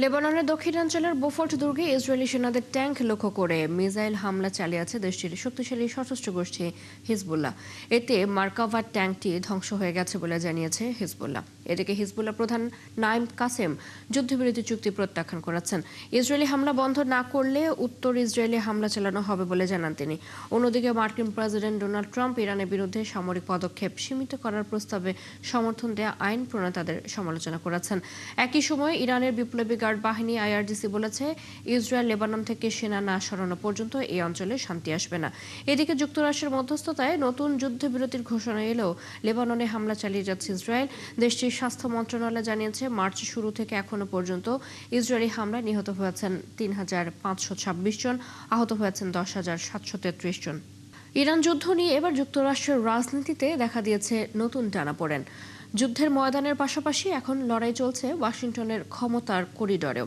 লেবাননের দক্ষিণাঞ্চলের বোফোর্ট দুর্গে ইসরায়েলি সেনাদের ট্যাঙ্ক লক্ষ্য করে মিসাইল হামলা চালিয়েছে দেশটির শক্তিশালী সশস্ত্র গোষ্ঠী হিজবুল্লাহ। এতে মার্কাভা ট্যাঙ্কটি ধ্বংস হয়ে গেছে বলে জানিয়েছে হিজবুল্লাহ। এদিকে হিজবুল্লাহ প্রধান নাইম কাসেম যুদ্ধবিরতি চুক্তি প্রত্যাখ্যান করেছেন। ইসরায়েলি হামলা বন্ধ না করলে উত্তর ইসরায়েলি হামলা চালানো হবে বলে জানান তিনি। অন্যদিকে মার্কিন প্রেসিডেন্ট ডোনাল্ড ট্রাম্প ইরানের বিরুদ্ধে সামরিক পদক্ষেপ সীমিত করার প্রস্তাবে সমর্থন দেয়া আইন প্রণেতাদের সমালোচনা করেছেন। একই সময়ে ইরানের বিপ্লবী গার্ড বাহিনী আইআরজিসি বলেছে, ইসরায়েল লেবানন থেকে সেনা না সরানো পর্যন্ত এই অঞ্চলে শান্তি আসবে না। এদিকে যুক্তরাষ্ট্রের মধ্যস্থতায় নতুন যুদ্ধবিরতির ঘোষণা এলেও লেবাননে হামলা চালিয়ে যাচ্ছে ইসরায়েল। দেশটির স্বাস্থ্য মন্ত্রণালয় জানিয়েছে, মার্চ শুরু থেকে এখনো পর্যন্ত ইসরায়েলি হামলায় নিহত হয়েছেন ৩,৫২৬ জন, আহত হয়েছেন ১০,৭৩৩ জন। ইরান যুদ্ধ নিয়ে এবার যুক্তরাষ্ট্রের রাজনীতিতে দেখা দিয়েছে নতুন টানাপোড়েন। যুদ্ধের ময়দানের পাশাপাশি এখন লড়াই চলছে ওয়াশিংটনের ক্ষমতার করিডরেও।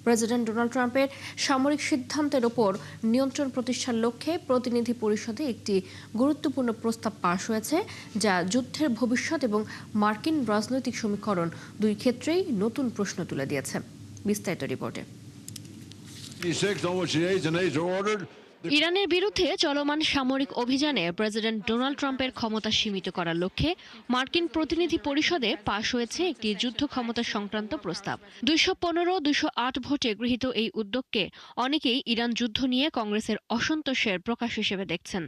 প্রেসিডেন্ট ডোনাল্ড ট্রাম্পের সামরিক সিদ্ধান্তের ওপর নিয়ন্ত্রণ প্রতিষ্ঠার লক্ষ্যে প্রতিনিধি পরিষদে একটি গুরুত্বপূর্ণ প্রস্তাব পাশ হয়েছে, যা যুদ্ধের ভবিষ্যৎ এবং মার্কিন রাজনৈতিক সমীকরণ দুই ক্ষেত্রেই নতুন প্রশ্ন তুলে দিয়েছে। বিস্তারিত রিপোর্টে। ইরানের বিরুদ্ধে চলমান সামরিক অভিযানে প্রেসিডেন্ট ডোনাল্ড ট্রাম্পের ক্ষমতা সীমিত করার লক্ষ্যে মার্কিন প্রতিনিধি পরিষদে পাশ হয়েছে একটি যুদ্ধ ক্ষমতা সংক্রান্ত প্রস্তাব। 215-208 ভোটে গৃহীত এই উদ্যোগকে অনেকেই ইরান যুদ্ধ নিয়ে কংগ্রেসের অসন্তোষের প্রকাশ হিসেবে দেখছেন।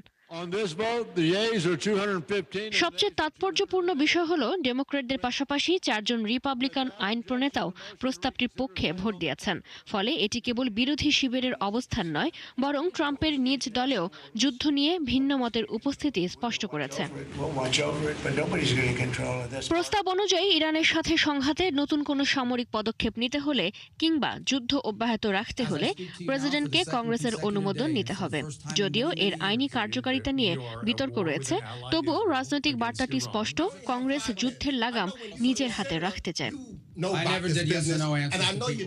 সবচেয়ে তাৎপর্যপূর্ণ বিষয় হলো, ডেমোক্র্যাটদের পাশাপাশি 4 জন রিপাবলিকান আইন প্রণেতাও প্রস্তাবটির পক্ষে ভোট দিয়েছেন। ফলে এটি কেবল বিরোধী শিবিরের অবস্থান নয়, বরং ট্রাম্পের নিজ দলেও যুদ্ধ নিয়ে ভিন্ন মতের উপস্থিতি স্পষ্ট করেছে। প্রস্তাব অনুযায়ী ইরানের সাথে সংঘাতে নতুন কোনো সামরিক পদক্ষেপ নিতে হলে কিংবা যুদ্ধ অব্যাহত রাখতে হলে প্রেসিডেন্টকে কংগ্রেসের অনুমোদন নিতে হবে। যদিও এর আইনি কার্যকারিতা নিয়ে বিতর্ক রয়েছে, তবুও রাজনৈতিক বার্তাটি স্পষ্ট, কংগ্রেস যুদ্ধের লাগাম নিজের হাতে রাখতে চায়।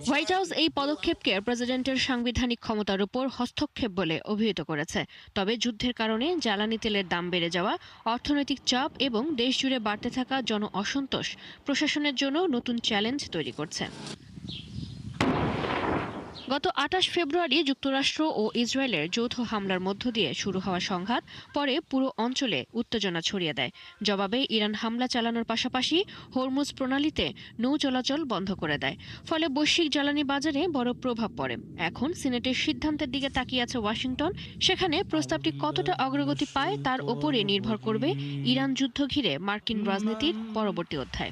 হোয়াইট হাউস এই পদক্ষেপকে প্রেসিডেন্টের সাংবিধানিক ক্ষমতার উপর হস্তক্ষেপ বলে অভিহিত করেছে। তবে যুদ্ধের কারণে জ্বালানি তেলের দাম বেড়ে যাওয়া, অর্থনৈতিক চাপ এবং দেশজুড়ে বাড়তে থাকা জন অসন্তোষ প্রশাসনের জন্য নতুন চ্যালেঞ্জ তৈরি করছে। গত 28 ফেব্রুয়ারি যুক্তরাষ্ট্র ও ইসরায়েলের যৌথ হামলার মধ্য দিয়ে শুরু হওয়া সংঘাত পরে পুরো অঞ্চলে উত্তেজনা ছড়িয়ে দেয়। জবাবে ইরান হামলা চালানোর পাশাপাশি হরমুজ প্রণালীতে নৌ চলাচল বন্ধ করে দেয়। ফলে বৈশ্বিক জ্বালানি বাজারে বড় প্রভাব পড়ে। এখন সিনেটের সিদ্ধান্তের দিকে তাকিয়ে আছে ওয়াশিংটন। সেখানে প্রস্তাবটি কতটা অগ্রগতি পায় তার ওপরে নির্ভর করবে ইরান যুদ্ধ ঘিরে মার্কিন রাজনীতির পরবর্তী অধ্যায়।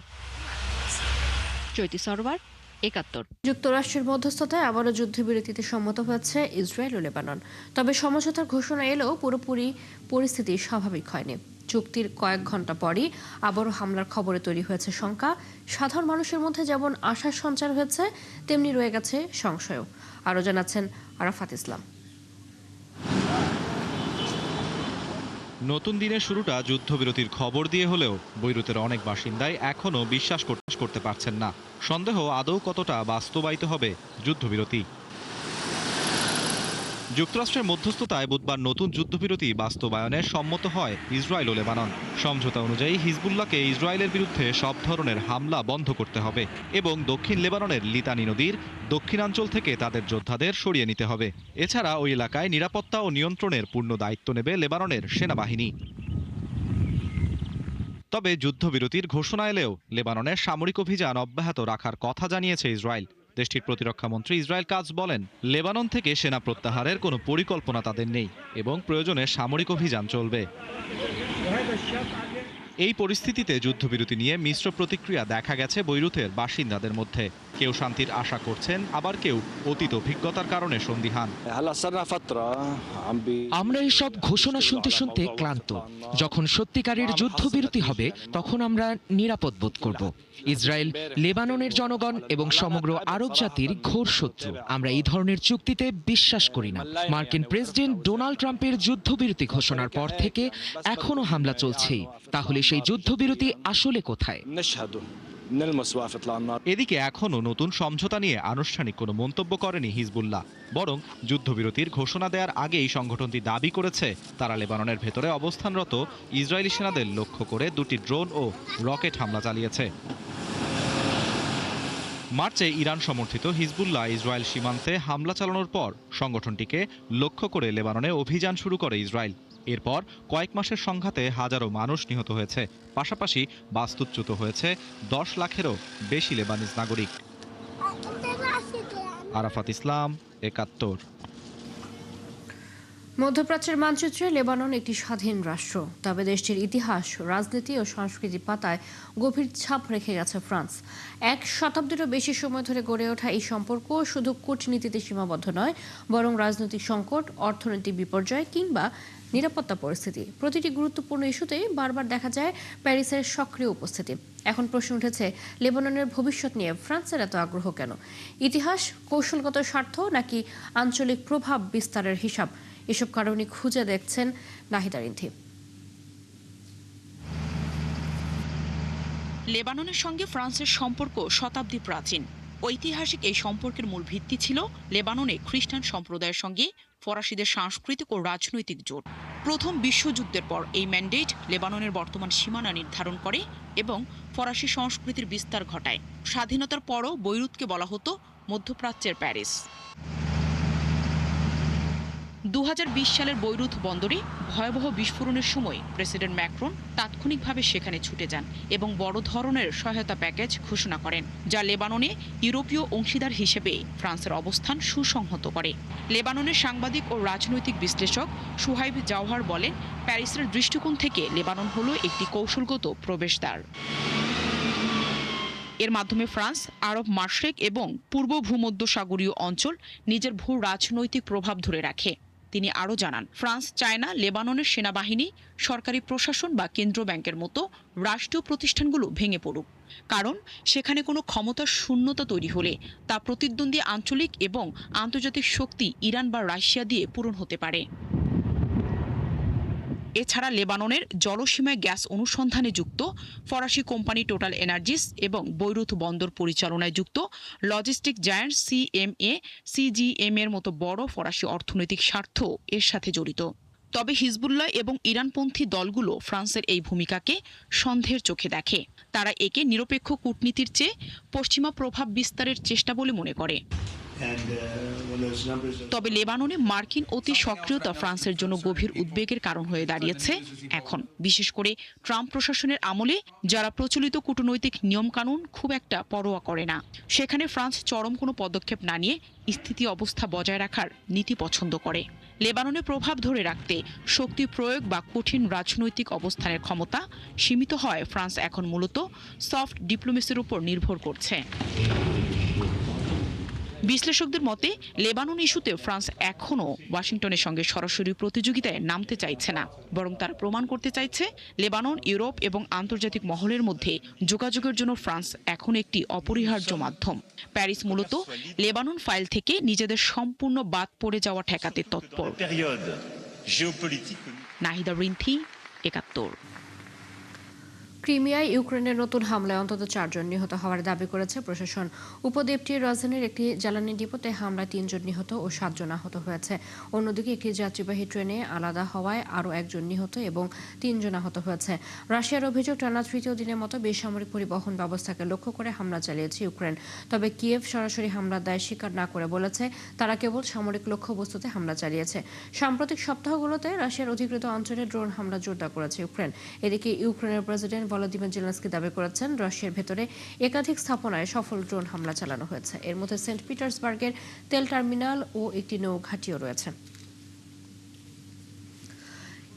চৈতি সরওয়ার, 71। যুক্তরাষ্ট্রের মধ্যস্থতায় আবারও যুদ্ধবিরতিতে সম্মত হয়েছে ইসরায়েল ও লেবানন। তবে সমঝোতার ঘোষণা এলেও পুরোপুরি পরিস্থিতি স্বাভাবিক হয়নি। চুক্তির কয়েক ঘন্টা পরই আবারও হামলার খবরে তৈরি হয়েছে শঙ্কা। সাধারণ মানুষের মধ্যে যেমন আশার সঞ্চার হয়েছে, তেমনি রয়ে গেছে সংশয়ও। আরও জানাচ্ছেন আরাফাত ইসলাম। নতুন দিনের শুরুটা যুদ্ধবিরতির খবর দিয়ে হলেও বৈরুতের অনেক বাসিন্দাই এখনও বিশ্বাস করতে পারছেন না। সন্দেহ আদৌ কতটা বাস্তবায়িত হবে যুদ্ধবিরতি। যুক্তরাষ্ট্রের মধ্যস্থতায় বুধবার নতুন যুদ্ধবিরতি বাস্তবায়নে সম্মত হয় ইসরায়েল ও লেবানন। সমঝোতা অনুযায়ী হিজবুল্লাহকে ইসরায়েলের বিরুদ্ধে সব ধরনের হামলা বন্ধ করতে হবে এবং দক্ষিণ লেবাননের লিতানি নদীর দক্ষিণাঞ্চল থেকে তাদের যোদ্ধাদের সরিয়ে নিতে হবে। এছাড়া ওই এলাকায় নিরাপত্তা ও নিয়ন্ত্রণের পূর্ণ দায়িত্ব নেবে লেবাননের সেনাবাহিনী। তবে যুদ্ধবিরতির ঘোষণা এলেও লেবাননের সামরিক অভিযান অব্যাহত রাখার কথা জানিয়েছে ইসরায়েল। দেশটির প্রতিরক্ষা মন্ত্রী ইসরায়েল কাজ বলেন, লেবানন থেকে সেনা প্রত্যাহারের কোনো পরিকল্পনা তাদের নেই এবং প্রয়োজনে সামরিক অভিযান চলবে। এই পরিস্থিতিতে যুদ্ধবিরতি নিয়ে মিশ্র প্রতিক্রিয়া দেখা গেছে বৈরুতের বাসিন্দাদের মধ্যে। কেউ শান্তির আশা করছেন, আবার কেউ অতীত অভিজ্ঞতার কারণে সন্দিহান। আমরা এসব ঘোষণা শুনতে শুনতে ক্লান্ত। যখন সত্যিকারের যুদ্ধবিরতি হবে, তখন আমরা নিরাপদ বোধ করব। ইসরায়েল, লেবাননের জনগণ এবং সমগ্র আরব জাতির ঘোর শত্রু। আমরা এই ধরনের চুক্তিতে বিশ্বাস করি না। মার্কিন প্রেসিডেন্ট ডোনাল্ড ট্রাম্পের যুদ্ধবিরতি ঘোষণার পর থেকে এখনো হামলা চলছেই। তাহলে সেই যুদ্ধবিরতি আসলে কোথায়? এদিকে এখনও নতুন সমঝোতা নিয়ে আনুষ্ঠানিক কোনো মন্তব্য করেনি হিজবুল্লাহ। বরং যুদ্ধবিরতির ঘোষণা দেওয়ার আগেই সংগঠনটি দাবি করেছে, তারা লেবাননের ভেতরে অবস্থানরত ইসরায়েলি সেনাদের লক্ষ্য করে 2টি ড্রোন ও রকেট হামলা চালিয়েছে। মার্চে ইরান সমর্থিত হিজবুল্লাহ ইসরায়েল সীমান্তে হামলা চালানোর পর সংগঠনটিকে লক্ষ্য করে লেবাননে অভিযান শুরু করে ইসরায়েল। এরপর কয়েক মাসের সংঘাতে হাজারো মানুষ নিহত হয়েছে, পাশাপাশি বাস্তুচ্যুত হয়েছে 10 লাখেরও বেশি লেবানিজ নাগরিক। আরাফাত ইসলাম, ৭১। মধ্যপ্রাচ্যের মানচিত্রে লেবানন একটি স্বাধীন রাষ্ট্র, তবে দেশটির ইতিহাস, রাজনীতি ও সংস্কৃতি পাতায় গভীর ছাপ রেখে গেছে ফ্রান্স। 1 শতাব্দীরও বেশি সময় ধরে গড়ে ওঠা এই সম্পর্ক শুধু কূটনীতিতে সীমাবদ্ধ নয়, বরং রাজনৈতিক সংকট, অর্থনৈতিক বিপর্যয় কিংবা নিরাপত্তা পরিস্থিতি, প্রতিটি গুরুত্বপূর্ণ ইস্যুতেই বারবার দেখা যায় প্যারিসের সক্রিয় উপস্থিতি। এখন প্রশ্ন উঠেছে, লেবাননের ভবিষ্যৎ নিয়ে ফ্রান্সের এত আগ্রহ কেন? ইতিহাস, কৌশলগত স্বার্থ নাকি আঞ্চলিক প্রভাব বিস্তারের হিসাব? এসব কারণে খুঁজে দেখছেন নাহিদা রিন্থি। লেবাননের সঙ্গে ফ্রান্সের সম্পর্ক শতাব্দী প্রাচীন। ঐতিহাসিক এই সম্পর্কের মূল ভিত্তি ছিল লেবাননে খ্রিস্টান সম্প্রদায়ের সঙ্গে ফরাসিদের সাংস্কৃতিক ও রাজনৈতিক জোট। প্রথম বিশ্বযুদ্ধের পর এই ম্যান্ডেট লেবাননের বর্তমান সীমানা নির্ধারণ করে এবং ফরাসি সংস্কৃতির বিস্তার ঘটায়। স্বাধীনতার পরও বৈরুতকে বলা হতো মধ্যপ্রাচ্যের প্যারিস। 2020 সালের বৈরুত বন্দরে ভয়াবহ বিস্ফোরণের সময় প্রেসিডেন্ট ম্যাক্রন তাৎক্ষণিকভাবে সেখানে ছুটে যান এবং বড় ধরনের সহায়তা প্যাকেজ ঘোষণা করেন, যা লেবাননে ইউরোপীয় অংশীদার হিসেবে ফ্রান্সের অবস্থান সুসংহত করে। লেবাননের সাংবাদিক ও রাজনৈতিক বিশ্লেষক সুহাইব জাওহার বলেন, প্যারিসের দৃষ্টিকোণ থেকে লেবানন হলো একটি কৌশলগত প্রবেশদ্বার। এর মাধ্যমে ফ্রান্স আরব মাশরেক এবং পূর্ব ভূমধ্যসাগরীয় অঞ্চল নিজের ভূ রাজনৈতিক প্রভাব ধরে রাখে। তিনি আরও জানান, ফ্রান্স চায় না লেবাননের সেনাবাহিনী, সরকারি প্রশাসন বা কেন্দ্র ব্যাংকের মতো রাষ্ট্রীয় প্রতিষ্ঠানগুলো ভেঙে পড়ুক, কারণ সেখানে কোনো ক্ষমতার শূন্যতা তৈরি হলে তা প্রতিদ্বন্দ্বী আঞ্চলিক এবং আন্তর্জাতিক শক্তি ইরান বা রাশিয়া দিয়ে পূরণ হতে পারে। এছাড়া লেবাননের জলসীমায় গ্যাস অনুসন্ধানে যুক্ত ফরাসি কোম্পানি টোটাল এনার্জিস এবং বৈরুত বন্দর পরিচালনায় যুক্ত লজিস্টিক জায়ান্ট সিজিএম এর মতো বড় ফরাসি অর্থনৈতিক স্বার্থ এর সাথে জড়িত। তবে হিজবুল্লাহ এবং ইরানপন্থী দলগুলো ফ্রান্সের এই ভূমিকাকে সন্দেহের চোখে দেখে। তারা একে নিরপেক্ষ কূটনীতির চেয়ে পশ্চিমা প্রভাব বিস্তারের চেষ্টা বলে মনে করে। তবে লেবাননে মার্কিন অতি সক্রিয়তা ফ্রান্সের জন্য গভীর উদ্বেগের কারণ হয়ে দাঁড়িয়েছে এখন, বিশেষ করে ট্রাম্প প্রশাসনের আমলে, যারা প্রচলিত কূটনৈতিক নিয়মকানুন খুব একটা পরোয়া করে না। সেখানে ফ্রান্স চরম কোনো পদক্ষেপ না নিয়ে স্থিতি অবস্থা বজায় রাখার নীতি পছন্দ করে। লেবাননে প্রভাব ধরে রাখতে শক্তি প্রয়োগ বা কঠিন রাজনৈতিক অবস্থানের ক্ষমতা সীমিত হয় ফ্রান্স এখন মূলত সফট ডিপ্লোমেসির উপর নির্ভর করছে। বিশ্লেষকদের মতে, লেবানন ইস্যুতে ফ্রান্স এখনও ওয়াশিংটনের সঙ্গে সরাসরি প্রতিযোগিতায় নামতে চাইছে না, বরং তারা প্রমাণ করতে চাইছে লেবানন ইউরোপ এবং আন্তর্জাতিক মহলের মধ্যে যোগাযোগের জন্য ফ্রান্স এখন একটি অপরিহার্য মাধ্যম। প্যারিস মূলত লেবানন ফাইল থেকে নিজেদের সম্পূর্ণ বাদ পড়ে যাওয়া ঠেকাতে তৎপর। নাহিদা রিন্থি, ৭১। ক্রিমিয়ায় ইউক্রেনের নতুন হামলায় অন্তত 4 জন নিহত হওয়ার দাবি করেছে প্রশাসন। উপদ্বীপটির রাজধানীর একটি জ্বালানি ডিপোতে হামলায় 3 জন নিহত ও 7 জন আহত হয়েছে। অন্যদিকে একটি যাত্রীবাহী ট্রেনে আলাদা হওয়ায় আরও 1 জন নিহত এবং 3 জন আহত হয়েছে। রাশিয়ার অভিযোগ, টানা তৃতীয় দিনের মতো বেসামরিক পরিবহন ব্যবস্থাকে লক্ষ্য করে হামলা চালিয়েছে ইউক্রেন। তবে কিয়েভ সরাসরি হামলার দায় স্বীকার না করে বলেছে তারা কেবল সামরিক লক্ষ্যবস্তুতে হামলা চালিয়েছে। সাম্প্রতিক সপ্তাহগুলোতে রাশিয়ার অধিকৃত অঞ্চলে ড্রোন হামলা জোরদার করেছে ইউক্রেন। এদিকে ইউক্রেনের প্রেসিডেন্ট ভলোদিমির জেলেনস্কি দাবি করেছেন রাশিয়ার ভেতরে একাধিক স্থাপনায় সফল ড্রোন হামলা চালানো হয়েছে। এর মধ্যে সেন্ট পিটার্সবার্গের তেল টার্মিনাল ও একটি নৌ ঘাঁটিও রয়েছে।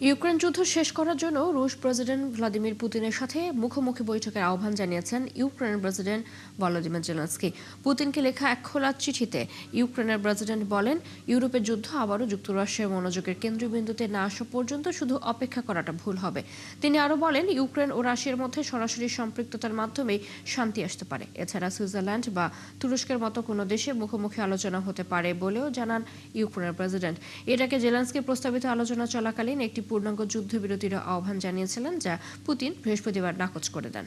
ইউক্রেন যুদ্ধ শেষ করার জন্য রুশ প্রেসিডেন্ট ভ্লাদিমির পুতিনের সাথে মুখোমুখি বৈঠকের আহ্বান জানিয়েছেন ইউক্রেনের প্রেসিডেন্ট ভলোদিমির জেলেনস্কি। পুতিনকে লেখা এক খোলা চিঠিতে ইউক্রেনের প্রেসিডেন্ট বলেন, ইউরোপের যুদ্ধ আবারও যুক্তরাষ্ট্রের মনোযোগের কেন্দ্রবিন্দুতে না আসা পর্যন্ত শুধু অপেক্ষা করাটা ভুল হবে। তিনি আরও বলেন, ইউক্রেন ও রাশিয়ার মধ্যে সরাসরি সম্পৃক্ততার মাধ্যমেই শান্তি আসতে পারে। এছাড়া সুইজারল্যান্ড বা তুরস্কের মতো কোনো দেশে মুখোমুখি আলোচনা হতে পারে বলেও জানান ইউক্রেনের প্রেসিডেন্ট। এটাকে জেলেনস্কির প্রস্তাবিত আলোচনা চলাকালীন একটি পূর্ণাঙ্গ যুদ্ধবিরতির আহ্বান জানিয়েছিলেন, যা পুতিন বৃহস্পতিবার নাকচ করে দেন।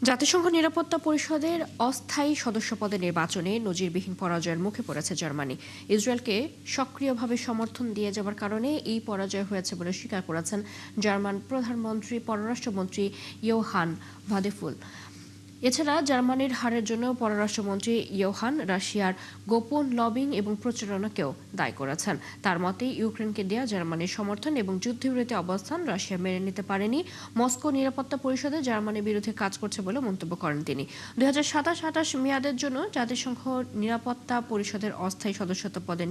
জাতিসংঘ নিরাপত্তা পরিষদের অস্থায়ী সদস্যপদে নির্বাচনে নজিরবিহীন পরাজয়ের মুখে পড়েছে জার্মানি। ইসরায়েলকে সক্রিয়ভাবে সমর্থন দিয়ে যাওয়ার কারণে এই পরাজয় হয়েছে বলে স্বীকার করেছেন জার্মান পররাষ্ট্রমন্ত্রী ইয়োহান ভাদেফুল। এছাড়া জার্মানির হারের জন্য পররাষ্ট্রমন্ত্রী ইয়োহান রাশিয়ার গোপন লবিং এবং প্রচারণাকেও দায়ী করেছেন। তার মতে ইউক্রেনকে দেয়া জার্মানির সমর্থন এবং যুদ্ধবিরতি অবস্থান রাশিয়া মেনে নিতে পারেনি। মস্কো নিরাপত্তা পরিষদে জার্মানির বিরুদ্ধে কাজ করছে বলে মন্তব্য করেন তিনি। 2027-28 মেয়াদের জন্য জাতিসংঘ নিরাপত্তা পরিষদের অস্থায়ী সদস্যত্ব পদে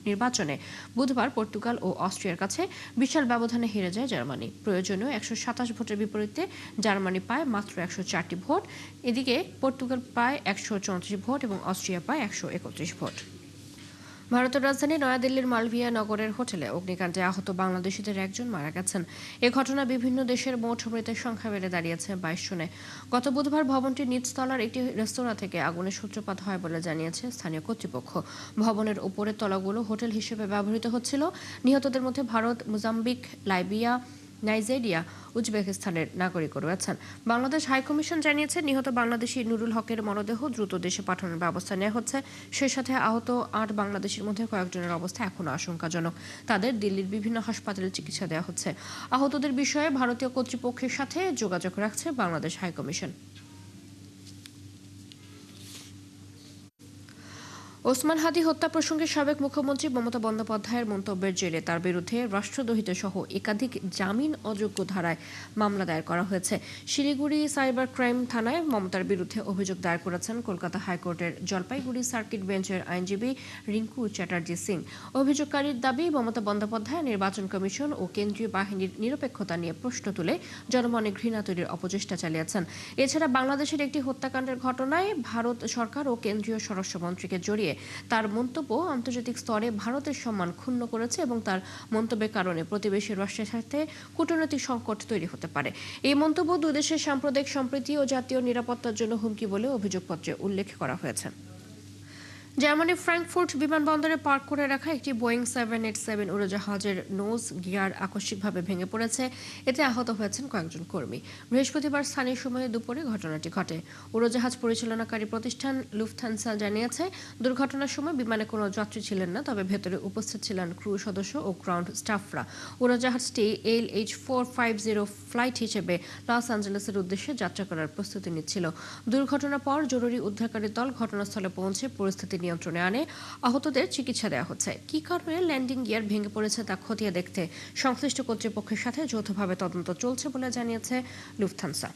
নির্বাচনে বুধবার পর্তুগাল ও অস্ট্রিয়ার কাছে বিশাল ব্যবধানে হেরে যায় জার্মানি। প্রয়োজনীয় 127 ভোটের বিপরীতে জার্মানি পায় মাত্র 104টি ভোট। এদিকে পর্তুগাল পায় 134 ভোট এবং অস্ট্রিয়া পায় 131 ভোট। ভারতের রাজধানী নয়াদিল্লির মালভিয়া নগরের হোটেলে অগ্নিকাণ্ডে আহত বাংলাদেশিদের একজন মারা গেছেন। এ ঘটনা বিভিন্ন দেশের মোট মৃতের সংখ্যা বেড়ে দাঁড়িয়েছে 22 জনে। গত বুধবার ভবনটির নিচতলার একটি রেস্তোরাঁ থেকে আগুনের সূত্রপাত হয় বলে জানিয়েছে স্থানীয় কর্তৃপক্ষ। ভবনের উপরের তলাগুলো হোটেল হিসেবে ব্যবহৃত হচ্ছিল। নিহতদের মধ্যে ভারত, মোজাম্বিক, লাইবিয়া, নাইজেরিয়া, উজবেকিস্তানের নাগরিকও রয়েছেন। বাংলাদেশ হাইকমিশন জানিয়েছে নিহত বাংলাদেশি নুরুল হকের মরদেহ দ্রুত দেশে পাঠানোর ব্যবস্থা নেওয়া হচ্ছে। সেই সাথে আহত 8 বাংলাদেশির মধ্যে কয়েকজনের অবস্থা এখনো আশঙ্কাজনক। তাদের দিল্লির বিভিন্ন হাসপাতালে চিকিৎসা দেওয়া হচ্ছে। আহতদের বিষয়ে ভারতীয় কর্তৃপক্ষের সাথে যোগাযোগ রাখছে বাংলাদেশ হাইকমিশন। ওসমান হাদি হত্যা প্রসঙ্গে সাবেক মুখ্যমন্ত্রী মমতা বন্দ্যোপাধ্যায়ের মন্তব্যের জেরে তার বিরুদ্ধে রাষ্ট্রদ্রোহিতা সহ একাধিক জামিন অযোগ্য ধারায় মামলা দায়ের করা হয়েছে। শিলিগুড়ি সাইবার ক্রাইম থানায় মমতার বিরুদ্ধে অভিযোগ দায়ের করেছেন কলকাতা হাইকোর্টের জলপাইগুড়ি সার্কিট বেঞ্চের আইনজীবী রিঙ্কু চ্যাটার্জি সিং। অভিযোগকারীর দাবি, মমতা বন্দ্যোপাধ্যায় নির্বাচন কমিশন ও কেন্দ্রীয় বাহিনীর নিরপেক্ষতা নিয়ে প্রশ্ন তুলে জনমনে ঘৃণা তৈরির অপচেষ্টা চালিয়েছেন। এছাড়া বাংলাদেশের একটি হত্যাকাণ্ডের ঘটনায় ভারত সরকার ও কেন্দ্রীয় স্বরাষ্ট্রমন্ত্রীকে জড়িয়ে তার মন্তব্য আন্তর্জাতিক স্তরে ভারতের সম্মান ক্ষুণ্ণ করেছে এবং তার মন্তব্যের কারণে প্রতিবেশী রাষ্ট্রের সাথে কূটনৈতিক সংকট তৈরি হতে পারে। এই মন্তব্য দুই দেশের সাম্প্রদায়িক সম্প্রীতি ও জাতীয় নিরাপত্তার জন্য হুমকি বলে অভিযোগপত্রে উল্লেখ করা হয়েছে। জার্মানির ফ্র্যাঙ্কফুর্ট বিমানবন্দরে পার্ক করে রাখা একটি বোয়িং 787 উড়োজাহাজের নোজ গিয়ার আকস্মিকভাবে ভেঙে পড়েছে। এতে আহত হয়েছেন কয়েকজন কর্মী। বৃহস্পতিবার স্থানীয় সময়ে দুপুরে ঘটনাটি ঘটে। উড়োজাহাজ পরিচালনাকারী প্রতিষ্ঠান লুফথানসা জানিয়েছে, দুর্ঘটনার সময় বিমানে কোনো যাত্রী ছিলেন না, তবে ভেতরে উপস্থিত ছিলেন ক্রু সদস্য ও গ্রাউন্ড স্টাফরা। উড়োজাহাজটি LH450 ফ্লাইট হিসেবে লস অ্যাঞ্জেলেসের উদ্দেশ্যে যাত্রা করার প্রস্তুতি নিচ্ছিল। দুর্ঘটনার পর জরুরি উদ্ধারকারী দল ঘটনাস্থলে পৌঁছে পরিস্থিতি নিয়ন্ত্রণে আনে। আহতদের চিকিৎসা দেওয়া হচ্ছে। কী কারণে ল্যান্ডিং গিয়ার ভেঙে পড়েছে তা খতিয়ে দেখতে সংশ্লিষ্ট কর্তৃপক্ষের সাথে যৌথভাবে তদন্ত চলছে বলে জানিয়েছে লুফথানসা।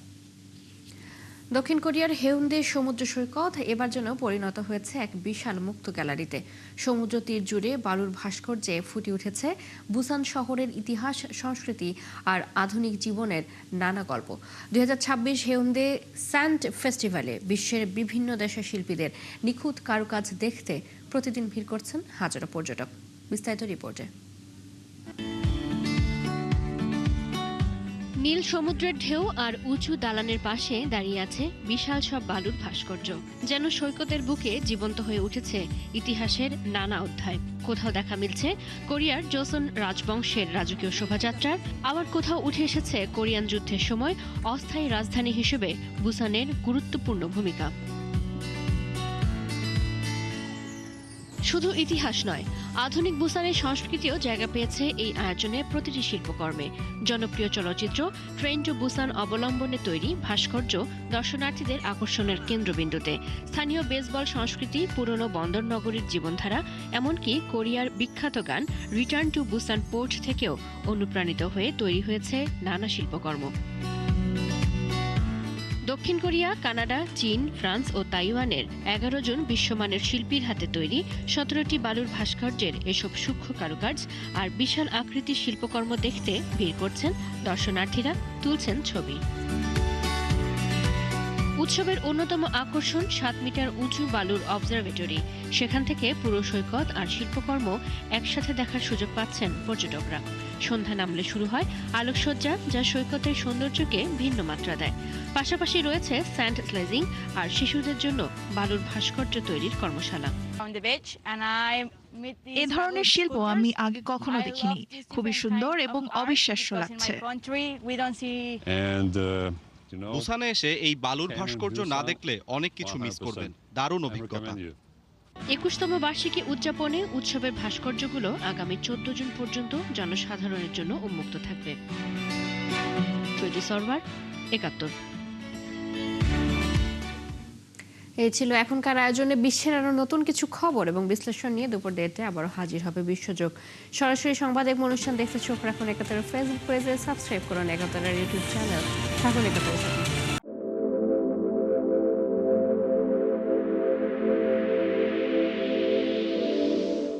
দক্ষিণ কোরিয়ার হেউন্দে সমুদ্র সৈকত এবার যেন পরিণত হয়েছে এক বিশাল মুক্ত গ্যালারিতে। সমুদ্র তীর জুড়ে বালুর ভাস্কর্যে ফুটে উঠেছে বুসান শহরের ইতিহাস, সংস্কৃতি আর আধুনিক জীবনের নানা গল্প। 2026 হেউন্দে স্যান্ড ফেস্টিভ্যালে বিশ্বের বিভিন্ন দেশের শিল্পীদের নিখুঁত কারুকাজ দেখতে প্রতিদিন ভিড় করছেন হাজারো পর্যটক। বিস্তারিত রিপোর্টে। নীল সমুদ্রের ঢেউ আর উঁচু দালানের পাশে দাঁড়িয়ে আছে বিশাল সব বালুর ভাস্কর্য। যেন সৈকতের বুকে জীবন্ত হয়ে উঠেছে ইতিহাসের নানা অধ্যায়। কোথাও দেখা মিলছে কোরিয়ার জোসন রাজবংশের রাজকীয় শোভাযাত্রার, আবার কোথাও উঠে এসেছে কোরিয়ান যুদ্ধের সময় অস্থায়ী রাজধানী হিসেবে বুসানের গুরুত্বপূর্ণ ভূমিকা। শুধু ইতিহাস নয়, আধুনিক বুসানের সংস্কৃতিও জায়গা পেয়েছে এই আয়োজনে প্রতিটি শিল্পকর্মে। জনপ্রিয় চলচ্চিত্র ট্রেন টু বুসান অবলম্বনে তৈরি ভাস্কর্য দর্শনার্থীদের আকর্ষণের কেন্দ্রবিন্দুতে। স্থানীয় বেসবল সংস্কৃতি, পুরনো বন্দর নগরীর জীবনধারা, এমনকি কোরিয়ার বিখ্যাত গান রিটার্ন টু বুসান পোর্ট থেকেও অনুপ্রাণিত হয়ে তৈরি হয়েছে নানা শিল্পকর্ম। দক্ষিণ কোরিয়া, কানাডা, চীন, ফ্রান্স ও তাইওয়ানের 11 জন বিশ্বমানের শিল্পীর হাতে তৈরি 17টি বালুর ভাস্কর্যের এসব সূক্ষ্ম কারুকাজ আর বিশাল আকৃতির শিল্পকর্ম দেখতে ভিড় করছেন দর্শনার্থীরা, তুলছেন ছবি। উৎসবের অন্যতম আকর্ষণ 7 মিটার উঁচু বালুর অবজারভেটরি। সেখান থেকে পুরো সৈকত আর শিল্পকর্ম একসাথে দেখার সুযোগ পাচ্ছেন পর্যটকরা। সন্ধ্যা নামলে শুরু হয় আলোকসজ্জা, যা সৈকতের সৌন্দর্যকে ভিন্ন মাত্রা দেয়। পাশাপাশি রয়েছে স্যান্ড স্লেজিং আর শিশুদের জন্য বালুর ভাস্কর্য তৈরির কর্মশালা। এ ধরনের শিল্প আমি আগে কখনো দেখিনি। খুবই সুন্দর এবং অবিশ্বাস্য লাগছে। বুসানে এসে এই বালুর ভাস্কর্য না দেখলে অনেক কিছু মিস করবেন। দারুণ অভিজ্ঞতা। 21তম বার্ষিকী উদযাপনে উৎসবের ভাস্কর্যগুলো আগামী 14 জুন পর্যন্ত জনসাধারণের জন্য উন্মুক্ত থাকবে। চৈতি সরওয়ার, 71। এই ছিল এখনকার আয়োজনে বিশ্বের আরো নতুন কিছু খবর এবং বিশ্লেষণ নিয়ে দুপুর 1:30 আবারও হাজির হবে বিশ্বযোগ। সরাসরি সংবাদ এবং অনুষ্ঠান দেখতে চোখ রাখুন 71 ফেসবুক পেজে, সাবস্ক্রাইব করুন 71 ইউটিউব চ্যানেল। থাকুন 71 সাথে।